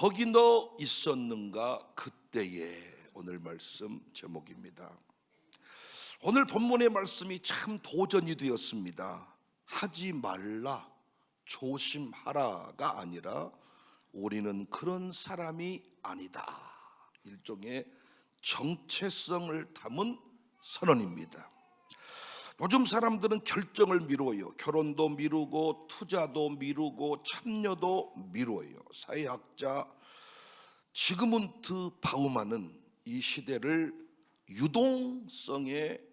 거기 너 있었는가 그때에, 오늘 말씀 제목입니다. 오늘 본문의 말씀이 참 도전이 되었습니다. 하지 말라, 조심하라가 아니라 우리는 그런 사람이 아니다. 일종의 정체성을 담은 선언입니다. 요즘 사람들은 결정을 미뤄요. 결혼도 미루고 투자도 미루고 참여도 미뤄요. 사회학자 지그문트 바우만은 이 시대를 유동성의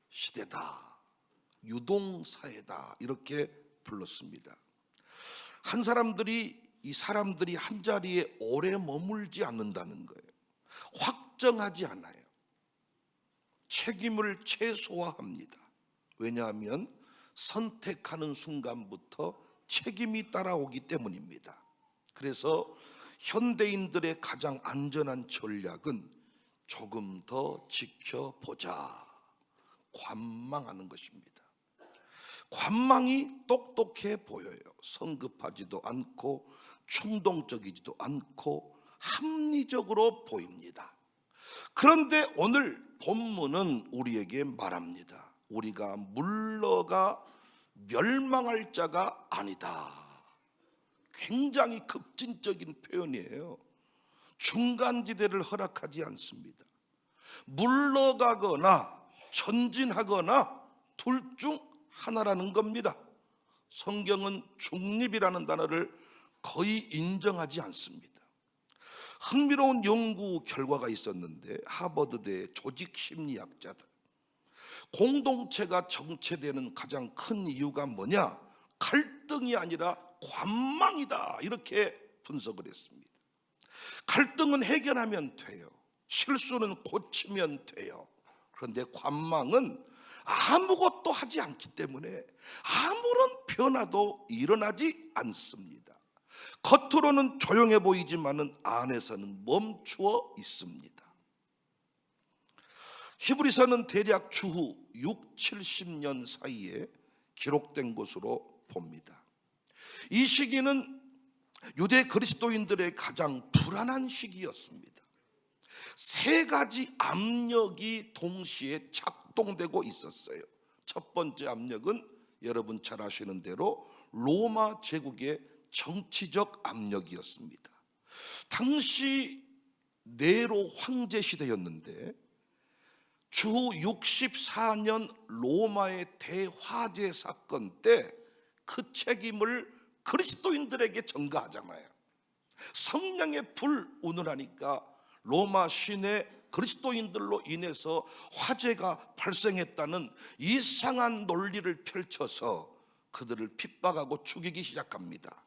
시대다, 유동사회다 이렇게 불렀습니다. 이 사람들이 한 자리에 오래 머물지 않는다는 거예요. 확정하지 않아요. 책임을 최소화합니다. 왜냐하면 선택하는 순간부터 책임이 따라오기 때문입니다. 그래서 현대인들의 가장 안전한 전략은 조금 더 지켜보자, 관망하는 것입니다. 관망이 똑똑해 보여요. 성급하지도 않고 충동적이지도 않고 합리적으로 보입니다. 그런데 오늘 본문은 우리에게 말합니다. 우리가 물러가 멸망할 자가 아니다. 굉장히 급진적인 표현이에요. 중간지대를 허락하지 않습니다. 물러가거나 전진하거나 둘 중 하나라는 겁니다. 성경은 중립이라는 단어를 거의 인정하지 않습니다. 흥미로운 연구 결과가 있었는데 하버드대 조직심리학자들, 공동체가 정체되는 가장 큰 이유가 뭐냐? 갈등이 아니라 관망이다, 이렇게 분석을 했습니다. 갈등은 해결하면 돼요. 실수는 고치면 돼요. 그런데 관망은 아무것도 하지 않기 때문에 아무런 변화도 일어나지 않습니다. 겉으로는 조용해 보이지만은 안에서는 멈추어 있습니다. 히브리서는 대략 주후 60-70년 사이에 기록된 것으로 봅니다. 이 시기는 유대 그리스도인들의 가장 불안한 시기였습니다. 세 가지 압력이 동시에 작동되고 있었어요. 첫 번째 압력은 여러분 잘 아시는 대로 로마 제국의 정치적 압력이었습니다. 당시 네로 황제 시대였는데 주후 64년 로마의 대화재 사건 때 그 책임을 그리스도인들에게 전가하잖아요. 성령의 불운을 하니까 로마 시내 그리스도인들로 인해서 화재가 발생했다는 이상한 논리를 펼쳐서 그들을 핍박하고 죽이기 시작합니다.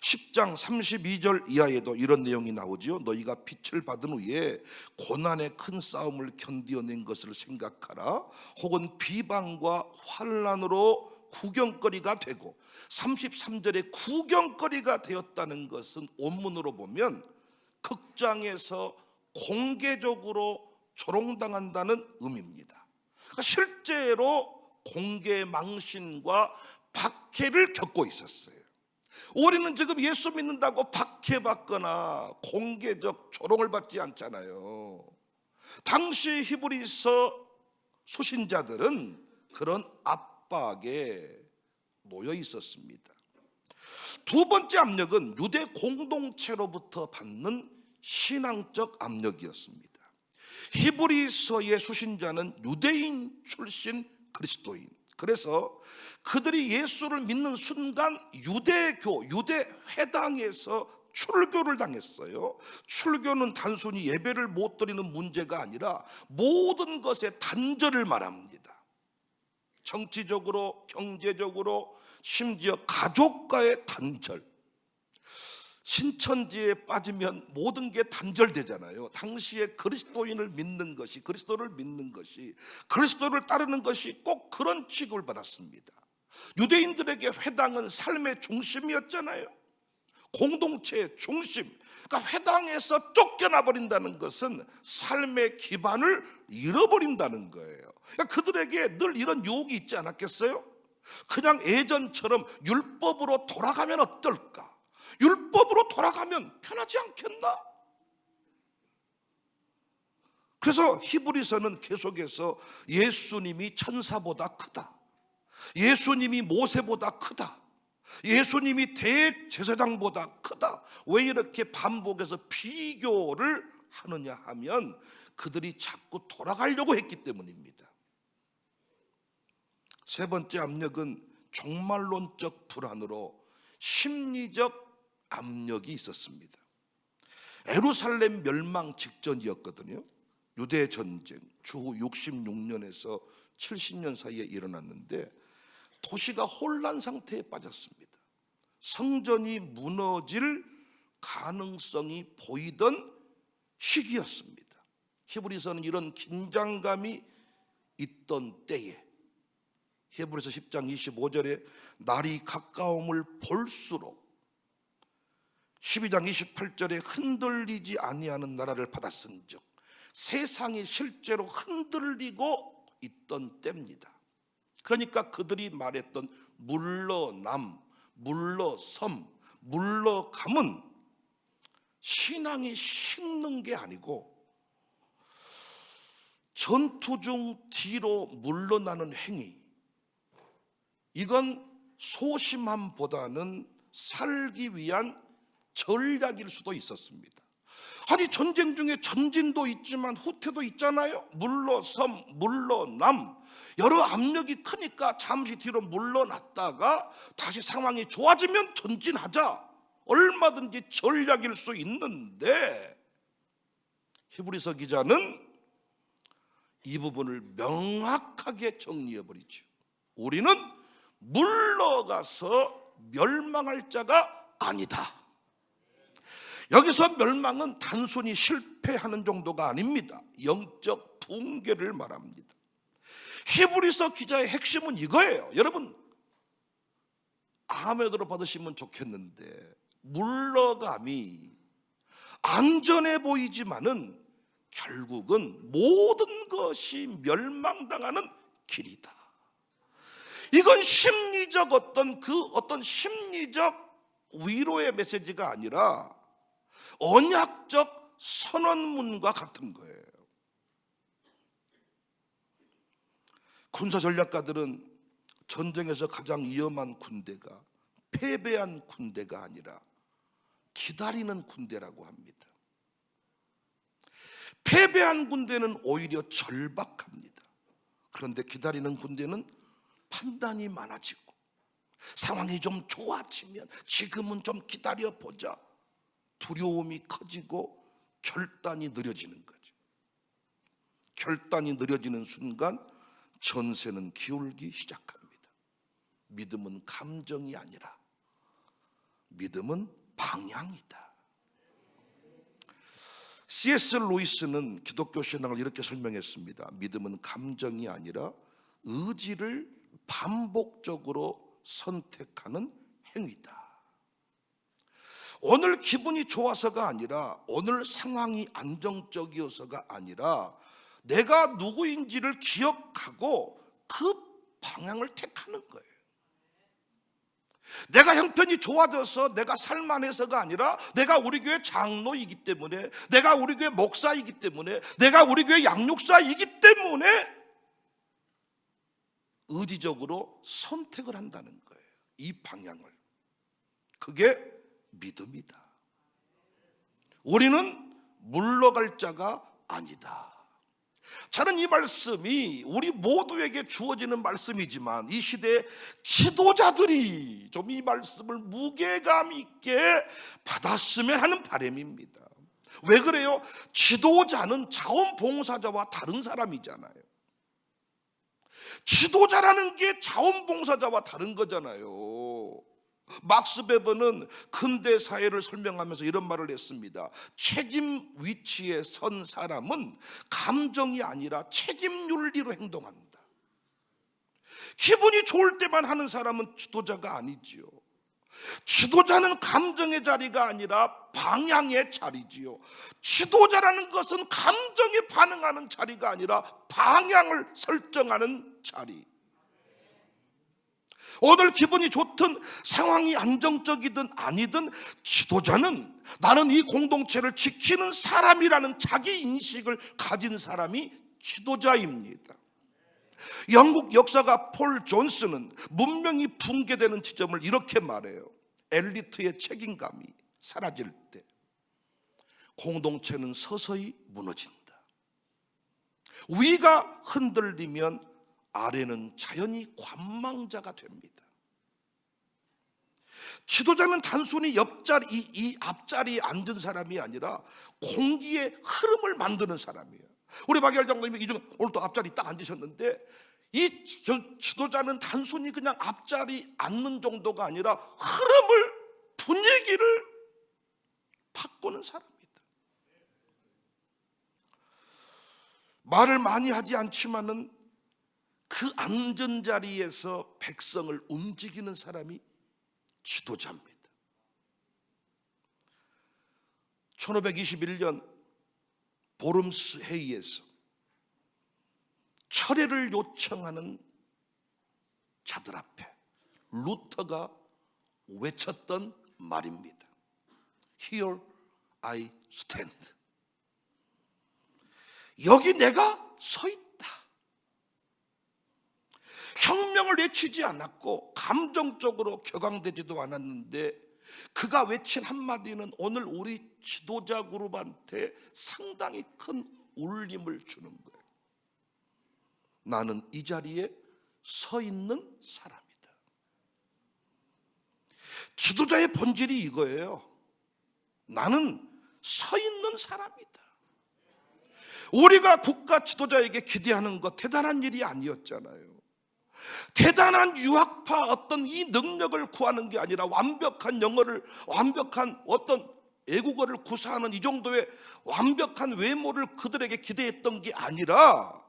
10장 32절 이하에도 이런 내용이 나오죠. 너희가 빛을 받은 후에 고난의 큰 싸움을 견디어낸 것을 생각하라. 혹은 비방과 환난으로 구경거리가 되고, 33절에 구경거리가 되었다는 것은 원문으로 보면 극장에서 공개적으로 조롱당한다는 의미입니다. 그러니까 실제로 공개 망신과 박해를 겪고 있었어요. 우리는 지금 예수 믿는다고 박해받거나 공개적 조롱을 받지 않잖아요. 당시 히브리서 수신자들은 그런 압박에 놓여 있었습니다. 두 번째 압력은 유대 공동체로부터 받는 신앙적 압력이었습니다. 히브리서의 수신자는 유대인 출신 그리스도인, 그래서 그들이 예수를 믿는 순간 유대 회당에서 출교를 당했어요. 출교는 단순히 예배를 못 드리는 문제가 아니라 모든 것에 단절을 말합니다. 정치적으로, 경제적으로, 심지어 가족과의 단절. 신천지에 빠지면 모든 게 단절되잖아요. 당시에 그리스도인을 믿는 것이, 그리스도를 믿는 것이, 그리스도를 따르는 것이 꼭 그런 취급을 받았습니다. 유대인들에게 회당은 삶의 중심이었잖아요. 공동체의 중심. 그러니까 회당에서 쫓겨나 버린다는 것은 삶의 기반을 잃어버린다는 거예요. 그러니까 그들에게 늘 이런 유혹이 있지 않았겠어요? 그냥 예전처럼 율법으로 돌아가면 어떨까? 율법으로 돌아가면 편하지 않겠나? 그래서 히브리서는 계속해서 예수님이 천사보다 크다, 예수님이 모세보다 크다, 예수님이 대제사장보다 크다, 왜 이렇게 반복해서 비교를 하느냐 하면 그들이 자꾸 돌아가려고 했기 때문입니다. 세 번째 압력은 종말론적 불안으로 심리적 압력이 있었습니다. 예루살렘 멸망 직전이었거든요. 유대 전쟁 주후 66년에서 70년 사이에 일어났는데 도시가 혼란 상태에 빠졌습니다. 성전이 무너질 가능성이 보이던 시기였습니다. 히브리서는 이런 긴장감이 있던 때에 히브리서 10장 25절에 날이 가까움을 볼수록 12장 28절에 흔들리지 아니하는 나라를 받았은즉 세상이 실제로 흔들리고 있던 때입니다. 그러니까 그들이 말했던 물러남, 물러섬, 물러감은 신앙이 식는 게 아니고 전투 중 뒤로 물러나는 행위, 이건 소심함보다는 살기 위한 전략일 수도 있었습니다. 아니 전쟁 중에 전진도 있지만 후퇴도 있잖아요. 물러섬, 물러남, 여러 압력이 크니까 잠시 뒤로 물러났다가 다시 상황이 좋아지면 전진하자, 얼마든지 전략일 수 있는데 히브리서 기자는 이 부분을 명확하게 정리해버리죠. 우리는 물러가서 멸망할 자가 아니다. 여기서 멸망은 단순히 실패하는 정도가 아닙니다. 영적 붕괴를 말합니다. 히브리서 기자의 핵심은 이거예요. 여러분 아멘으로 받으시면 좋겠는데, 물러감이 안전해 보이지만은 결국은 모든 것이 멸망당하는 길이다. 이건 심리적 어떤 심리적 위로의 메시지가 아니라 언약적 선언문과 같은 거예요. 군사 전략가들은 전쟁에서 가장 위험한 군대가 패배한 군대가 아니라 기다리는 군대라고 합니다. 패배한 군대는 오히려 절박합니다. 그런데 기다리는 군대는 판단이 많아지고 상황이 좀 좋아지면 지금은 좀 기다려보자, 두려움이 커지고 결단이 느려지는 거죠. 결단이 느려지는 순간 전세는 기울기 시작합니다. 믿음은 감정이 아니라 믿음은 방향이다. C.S. 루이스는 기독교 신앙을 이렇게 설명했습니다. 믿음은 감정이 아니라 의지를 반복적으로 선택하는 행위다. 오늘 기분이 좋아서가 아니라, 오늘 상황이 안정적이어서가 아니라 내가 누구인지를 기억하고 그 방향을 택하는 거예요. 내가 형편이 좋아져서 내가 살만해서가 아니라 내가 우리 교회 장로이기 때문에, 내가 우리 교회 목사이기 때문에, 내가 우리 교회 양육사이기 때문에 의지적으로 선택을 한다는 거예요. 이 방향을. 그게 믿음이다. 우리는 물러갈 자가 아니다. 저는 이 말씀이 우리 모두에게 주어지는 말씀이지만 이 시대의 지도자들이 좀 이 말씀을 무게감 있게 받았으면 하는 바람입니다. 왜 그래요? 지도자는 자원봉사자와 다른 사람이잖아요. 지도자라는 게 자원봉사자와 다른 거잖아요. 막스 베버는 근대 사회를 설명하면서 이런 말을 했습니다. 책임 위치에 선 사람은 감정이 아니라 책임 윤리로 행동한다. 기분이 좋을 때만 하는 사람은 지도자가 아니지요. 지도자는 감정의 자리가 아니라 방향의 자리지요. 지도자라는 것은 감정에 반응하는 자리가 아니라 방향을 설정하는 자리. 오늘 기분이 좋든 상황이 안정적이든 아니든 지도자는 나는 이 공동체를 지키는 사람이라는 자기 인식을 가진 사람이 지도자입니다. 영국 역사가 폴 존스는 문명이 붕괴되는 지점을 이렇게 말해요. 엘리트의 책임감이 사라질 때 공동체는 서서히 무너진다. 위가 흔들리면 아래는 자연히 관망자가 됩니다. 지도자는 단순히 이 앞자리에 앉은 사람이 아니라 공기의 흐름을 만드는 사람이에요. 우리 박열 장로님이 오늘 또 앞자리 딱 앉으셨는데, 이 지도자는 단순히 그냥 앞자리 앉는 정도가 아니라 흐름을, 분위기를 바꾸는 사람입니다. 말을 많이 하지 않지만은 그 앉은 자리에서 백성을 움직이는 사람이 지도자입니다. 1521년 보름스 회의에서 철회를 요청하는 자들 앞에 루터가 외쳤던 말입니다. Here I stand. 여기 내가 서 있다. 혁명을 외치지 않았고 감정적으로 격앙되지도 않았는데 그가 외친 한마디는 오늘 우리 지도자 그룹한테 상당히 큰 울림을 주는 거예요. 나는 이 자리에 서 있는 사람이다. 지도자의 본질이 이거예요. 나는 서 있는 사람이다. 우리가 국가 지도자에게 기대하는 것 대단한 일이 아니었잖아요. 대단한 유학파 어떤 이 능력을 구하는 게 아니라 완벽한 영어를, 완벽한 어떤 애국어를 구사하는 이 정도의 완벽한 외모를 그들에게 기대했던 게 아니라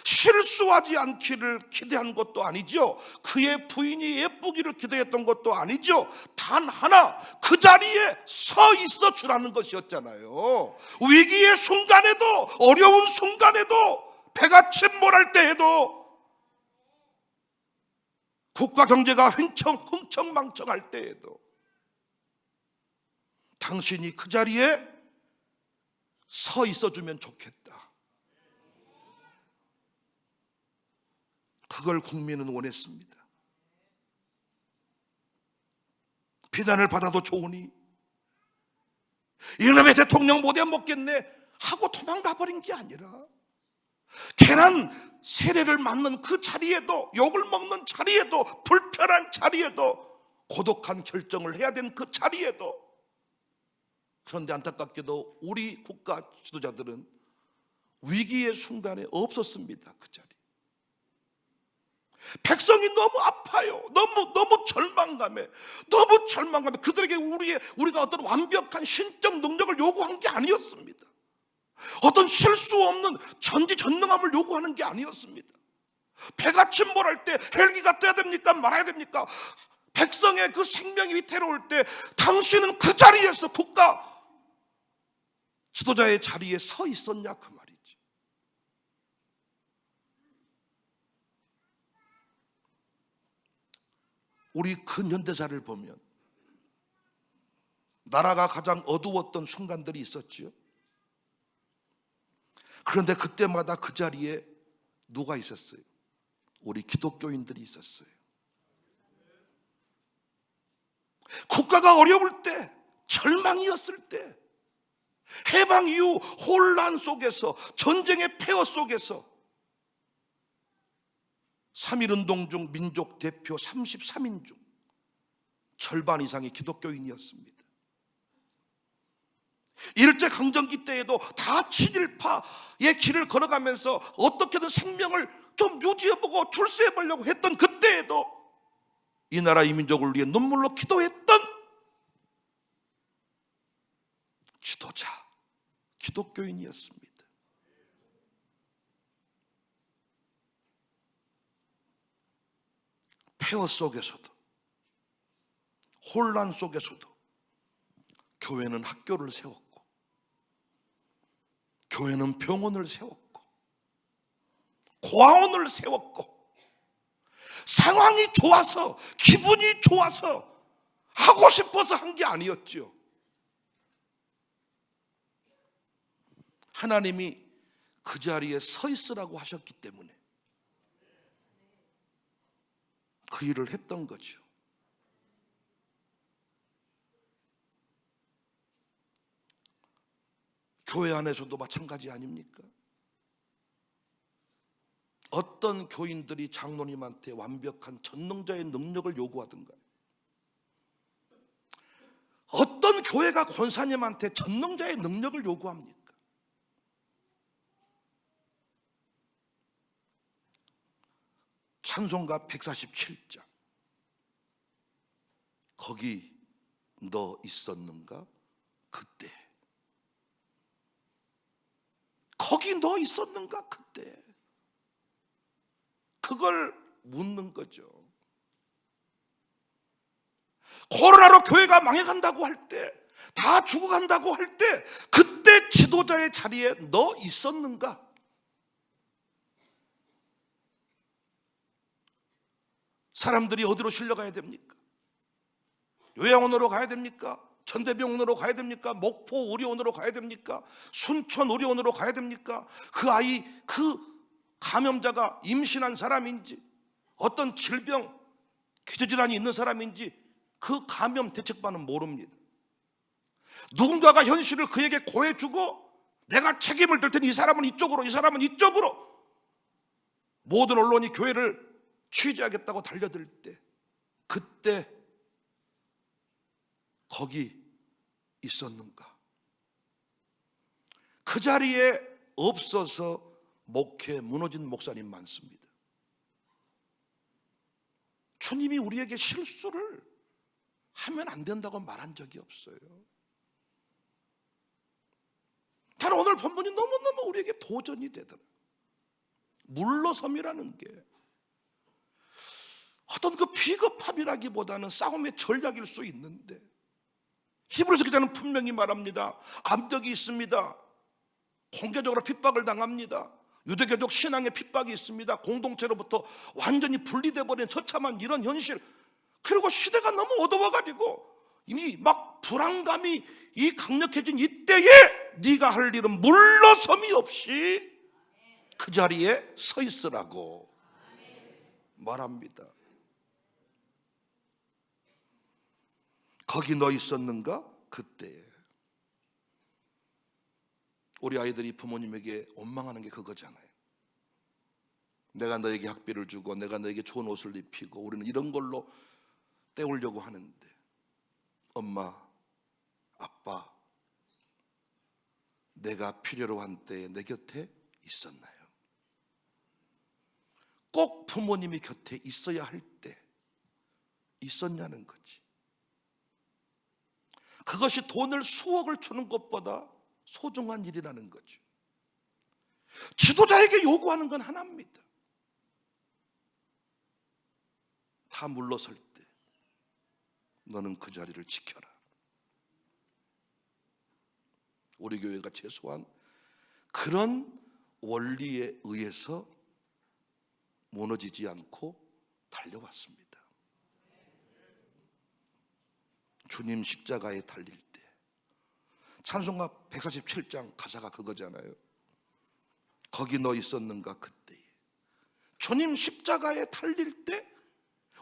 실수하지 않기를 기대한 것도 아니죠. 그의 부인이 예쁘기를 기대했던 것도 아니죠. 단 하나, 그 자리에 서 있어 주라는 것이었잖아요. 위기의 순간에도, 어려운 순간에도, 배가 침몰할 때에도, 국가 경제가 흥청망청할 때에도 당신이 그 자리에 서 있어주면 좋겠다. 그걸 국민은 원했습니다. 비난을 받아도 좋으니 이놈의 대통령 못 해먹겠네 하고 도망가 버린 게 아니라 괜한 세례를 맞는 그 자리에도, 욕을 먹는 자리에도, 불편한 자리에도, 고독한 결정을 해야 된 그 자리에도, 그런데 안타깝게도 우리 국가 지도자들은 위기의 순간에 없었습니다. 그 자리. 백성이 너무 아파요. 너무 절망감에 그들에게 우리가 어떤 완벽한 신적 능력을 요구한 게 아니었습니다. 어떤 실수 없는 전지전능함을 요구하는 게 아니었습니다. 배가 침몰할 때 헬기가 떠야 됩니까? 말아야 됩니까? 백성의 그 생명이 위태로울 때 당신은 그 자리에서 국가 지도자의 자리에 서 있었냐 그 말이지. 우리 근현대사를 보면 나라가 가장 어두웠던 순간들이 있었지요. 그런데 그때마다 그 자리에 누가 있었어요? 우리 기독교인들이 있었어요. 국가가 어려울 때, 절망이었을 때, 해방 이후 혼란 속에서, 전쟁의 폐허 속에서 3.1운동 중 민족 대표 33인 중 절반 이상이 기독교인이었습니다. 일제강점기 때에도 다 친일파의 길을 걸어가면서 어떻게든 생명을 좀 유지해보고 출세해보려고 했던 그때에도 이 나라 이 민족을 위해 눈물로 기도했던 지도자, 기독교인이었습니다. 폐허 속에서도, 혼란 속에서도 교회는 학교를 세웠고, 교회는 병원을 세웠고, 고아원을 세웠고, 상황이 좋아서, 기분이 좋아서, 하고 싶어서 한 게 아니었죠. 하나님이 그 자리에 서 있으라고 하셨기 때문에 그 일을 했던 거죠. 교회 안에서도 마찬가지 아닙니까? 어떤 교인들이 장로님한테 완벽한 전능자의 능력을 요구하던가요? 어떤 교회가 권사님한테 전능자의 능력을 요구합니까? 찬송가 147장, 거기 너 있었는가 그때. 거기 너 있었는가 그때. 그걸 묻는 거죠. 코로나로 교회가 망해간다고 할 때, 다 죽어간다고 할 때, 그때 지도자의 자리에 너 있었는가? 사람들이 어디로 실려가야 됩니까? 요양원으로 가야 됩니까? 천대병원으로 가야 됩니까? 목포 의료원으로 가야 됩니까? 순천 의료원으로 가야 됩니까? 그 아이, 그 감염자가 임신한 사람인지, 어떤 질병, 기저질환이 있는 사람인지 그 감염 대책반은 모릅니다. 누군가가 현실을 그에게 고해주고 내가 책임을 들 테니 이 사람은 이쪽으로, 이 사람은 이쪽으로, 모든 언론이 교회를 취재하겠다고 달려들 때, 그때 거기 있었는가? 그 자리에 없어서 목회 무너진 목사님 많습니다. 주님이 우리에게 실수를 하면 안 된다고 말한 적이 없어요. 저는 오늘 본문이 너무너무 우리에게 도전이 되더라. 물러섬이라는 게 어떤 그 비겁함이라기보다는 싸움의 전략일 수 있는데, 히브리서 기자는 분명히 말합니다. 암벽이 있습니다. 공개적으로 핍박을 당합니다. 유대교적 신앙의 핍박이 있습니다. 공동체로부터 완전히 분리돼 버린 처참한 이런 현실, 그리고 시대가 너무 어두워가지고 이미 막 불안감이 이 강력해진 이때에 네가 할 일은 물러섬이 없이 그 자리에 서 있으라고 말합니다. 거기 너 있었는가 그때. 우리 아이들이 부모님에게 원망하는 게 그거잖아요. 내가 너에게 학비를 주고 내가 너에게 좋은 옷을 입히고 우리는 이런 걸로 때우려고 하는데, 엄마, 아빠, 내가 필요로 한 때에 내 곁에 있었나요? 꼭 부모님이 곁에 있어야 할 때 있었냐는 거지. 그것이 돈을 수억을 주는 것보다 소중한 일이라는 거죠. 지도자에게 요구하는 건 하나입니다. 다 물러설 때 너는 그 자리를 지켜라. 우리 교회가 최소한 그런 원리에 의해서 무너지지 않고 달려왔습니다. 주님 십자가에 달릴 때, 찬송가 147장 가사가 그거잖아요. 거기 너 있었는가 그때에. 주님 십자가에 달릴 때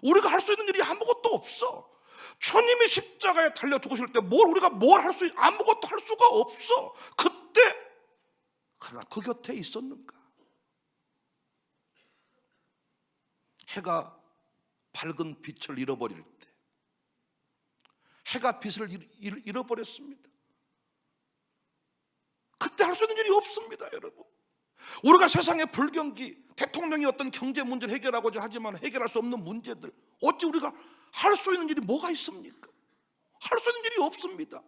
우리가 할 수 있는 일이 아무것도 없어. 주님이 십자가에 달려 죽으실 때 우리가 뭘 할 수, 아무것도 할 수가 없어. 그때, 그러나 그 곁에 있었는가? 해가 밝은 빛을 잃어버릴 때, 해가 빛을 잃어버렸습니다. 그때 할 수 있는 일이 없습니다, 여러분. 우리가 세상의 불경기, 대통령이 어떤 경제 문제를 해결하고자 하지만 해결할 수 없는 문제들, 어찌 우리가 할 수 있는 일이 뭐가 있습니까? 할 수 있는 일이 없습니다.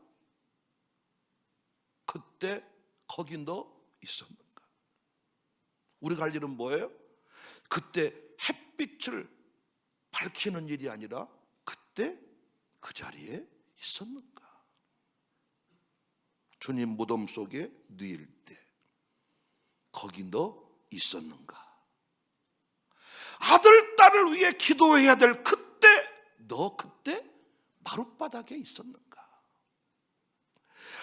그때 거기 너 있었는가? 우리가 할 일은 뭐예요? 그때 햇빛을 밝히는 일이 아니라 그때 그 자리에 있었는가? 주님 무덤 속에 누일 때 거기 너 있었는가? 아들, 딸을 위해 기도해야 될 그때, 너 그때 마룻바닥에 있었는가?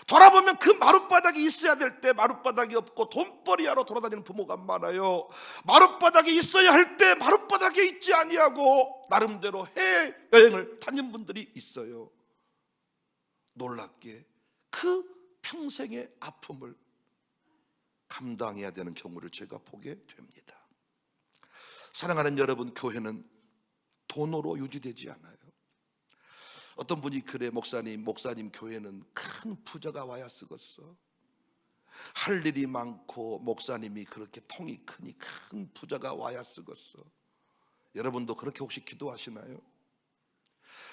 돌아보면 그 마룻바닥에 있어야 될 때 마룻바닥이 없고 돈벌이하러 돌아다니는 부모가 많아요. 마룻바닥에 있어야 할 때 마룻바닥에 있지 아니하고 나름대로 해외여행을 다닌 분들이 있어요. 놀랍게 그 평생의 아픔을 감당해야 되는 경우를 제가 보게 됩니다. 사랑하는 여러분, 교회는 돈으로 유지되지 않아요. 어떤 분이 그래, 목사님 교회는 큰 부자가 와야 쓰겠어. 할 일이 많고 목사님이 그렇게 통이 크니 큰 부자가 와야 쓰겠어. 여러분도 그렇게 혹시 기도하시나요?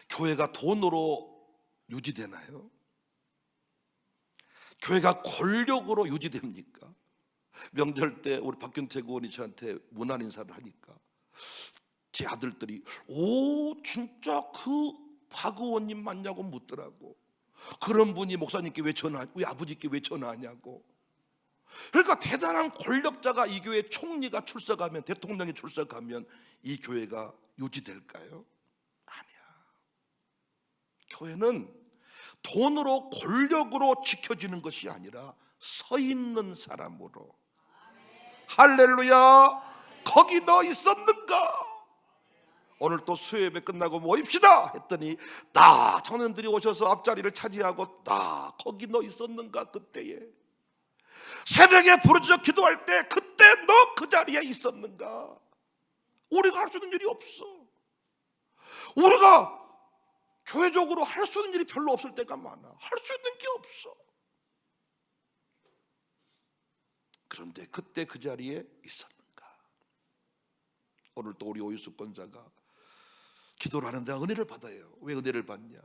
교회가 돈으로 유지되나요? 교회가 권력으로 유지됩니까? 명절 때 우리 박균택 의원이 저한테 문안 인사를 하니까 제 아들들이 진짜 그 박 의원님 맞냐고 묻더라고. 그런 분이 목사님께 왜 우리 아버지께 왜 전화하냐고. 그러니까 대단한 권력자가 이 교회 총리가 출석하면, 대통령이 출석하면 이 교회가 유지될까요? 아니야. 교회는 돈으로 권력으로 지켜지는 것이 아니라 서 있는 사람으로. 할렐루야. 거기 너 있었는가? 오늘 또 수요예배 끝나고 모입시다 했더니 청년들이 오셔서 앞자리를 차지하고 거기 너 있었는가? 그때에 새벽에 부르짖어 기도할 때 그때 너 그 자리에 있었는가? 우리가 할 수 있는 일이 없어. 우리가 교회적으로 할 수 있는 일이 별로 없을 때가 많아. 할 수 있는 게 없어. 그런데 그때 그 자리에 있었는가? 오늘 또 우리 오유수 권사가 기도를 하는데 은혜를 받아요. 왜 은혜를 받냐?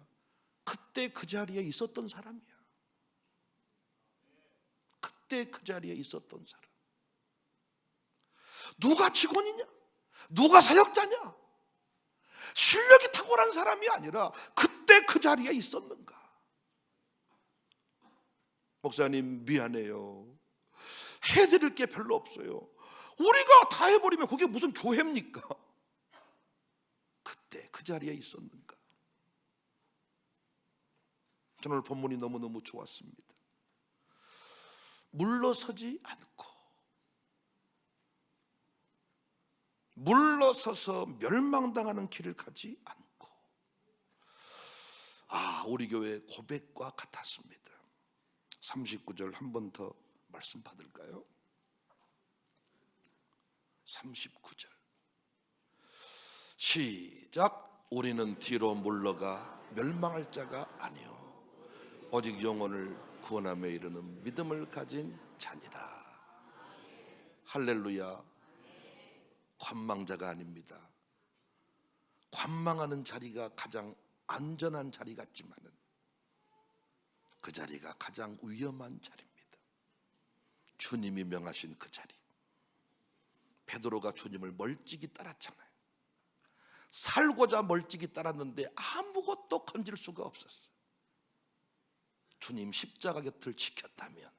그때 그 자리에 있었던 사람이야. 그때 그 자리에 있었던 사람. 누가 직원이냐? 누가 사역자냐? 실력이 탁월한 사람이 아니라 그때 그 자리에 있었는가? 목사님 미안해요. 해드릴 게 별로 없어요. 우리가 다 해버리면 그게 무슨 교회입니까? 그때 그 자리에 있었는가? 저는 오늘 본문이 너무너무 좋았습니다. 물러서지 않고, 물러서서 멸망당하는 길을 가지 않고, 우리 교회의 고백과 같았습니다. 39절 한 번 더 말씀 받을까요? 39절 시작. 우리는 뒤로 물러가 멸망할 자가 아니요 오직 영혼을 구원함에 이르는 믿음을 가진 자니라. 할렐루야. 관망자가 아닙니다. 관망하는 자리가 가장 안전한 자리 같지만은 그 자리가 가장 위험한 자리입니다. 주님이 명하신 그 자리. 베드로가 주님을 멀찍이 따랐잖아요. 살고자 멀찍이 따랐는데 아무것도 건질 수가 없었어요. 주님 십자가 곁을 지켰다면,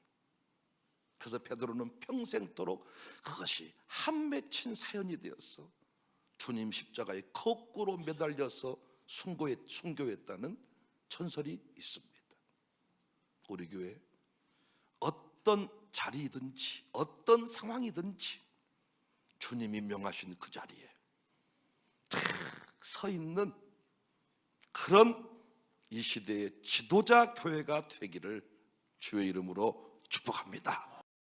그래서 베드로는 평생도록 그것이 한 맺힌 사연이 되어서 주님 십자가에 거꾸로 매달려서 순교했다는 전설이 있습니다. 우리 교회 어떤 자리이든지 어떤 상황이든지 주님이 명하신 그 자리에 탁 서 있는 그런 이 시대의 지도자 교회가 되기를 주의 이름으로 축복합니다.